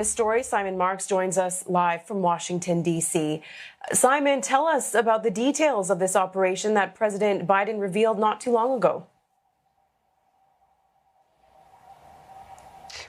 This story, Simon Marks joins us live from Washington, D.C. Simon, tell us about the details of this operation that President Biden revealed not too long ago.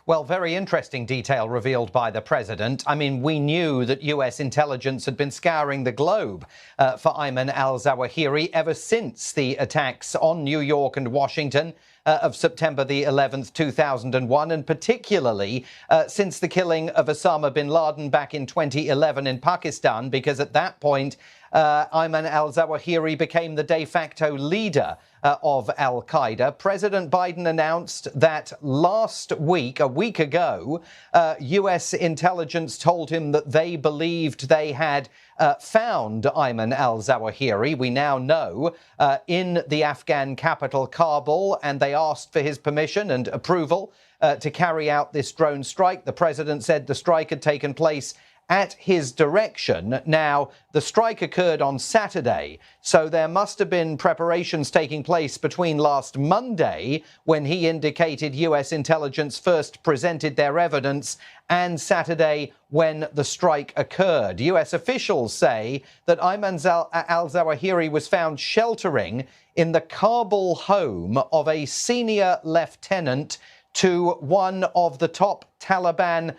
Well, very interesting detail revealed by the president. I mean, we knew that U.S. intelligence had been scouring the globe for Ayman al-Zawahiri ever since the attacks on New York and Washington of September the 11th, 2001, and particularly since the killing of Osama bin Laden back in 2011 in Pakistan, because at that point, Ayman al-Zawahiri became the de facto leader of Al-Qaeda. President Biden announced that last week, a week ago, U.S. intelligence told him that they believed they had found Ayman al-Zawahiri, we now know, in the Afghan capital, Kabul, and they asked for his permission and approval to carry out this drone strike. The president said the strike had taken place at his direction. Now, the strike occurred on Saturday, so there must have been preparations taking place between last Monday, when he indicated U.S. intelligence first presented their evidence, and Saturday, when the strike occurred. U.S. officials say that Ayman al-Zawahiri was found sheltering in the Kabul home of a senior lieutenant to one of the top Taliban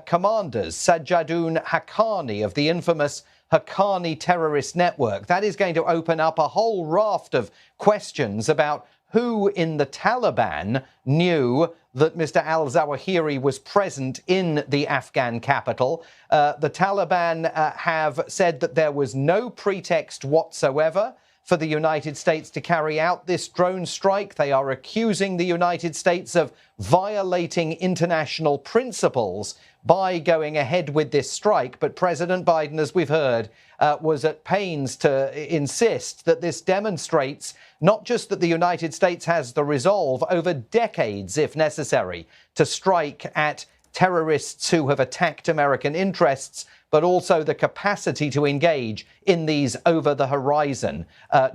commanders, Sajjadun Haqqani, of the infamous Haqqani terrorist network. That is going to open up a whole raft of questions about who in the Taliban knew that Mr. al-Zawahiri was present in the Afghan capital. The Taliban have said that there was no pretext whatsoever for the United States to carry out this drone strike. They are accusing the United States of violating international principles by going ahead with this strike. But President Biden, as we've heard, was at pains to insist that this demonstrates not just that the United States has the resolve over decades, if necessary, to strike at terrorists who have attacked American interests, but also the capacity to engage in these over-the-horizon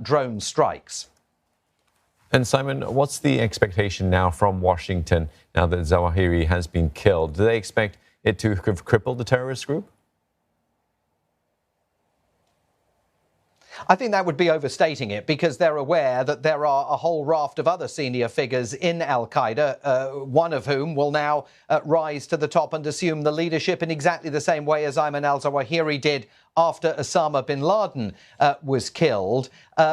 drone strikes. And Simon, what's the expectation now from Washington now that Zawahiri has been killed? Do they expect it to have crippled the terrorist group? I think that would be overstating it, because they're aware that there are a whole raft of other senior figures in Al-Qaeda, one of whom will now rise to the top and assume the leadership in exactly the same way as Ayman al-Zawahiri did after Osama bin Laden was killed.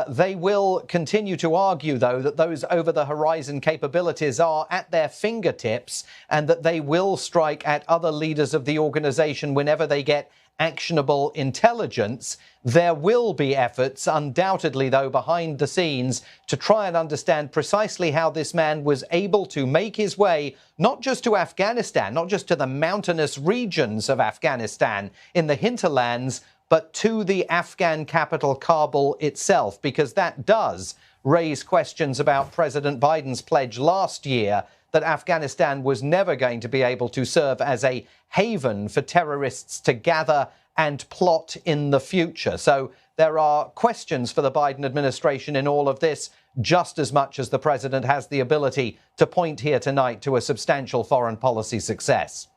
They will continue to argue, though, that those over-the-horizon capabilities are at their fingertips and that they will strike at other leaders of the organization whenever they get actionable intelligence. There will be efforts, undoubtedly, though, behind the scenes to try and understand precisely how this man was able to make his way not just to Afghanistan, not just to the mountainous regions of Afghanistan in the hinterlands, but to the Afghan capital, Kabul itself, because that does raise questions about President Biden's pledge last year that Afghanistan was never going to be able to serve as a haven for terrorists to gather and plot in the future. So there are questions for the Biden administration in all of this, just as much as the president has the ability to point here tonight to a substantial foreign policy success.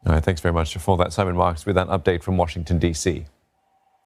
All right, thanks very much for that, Simon Marks, with that update from Washington, D.C.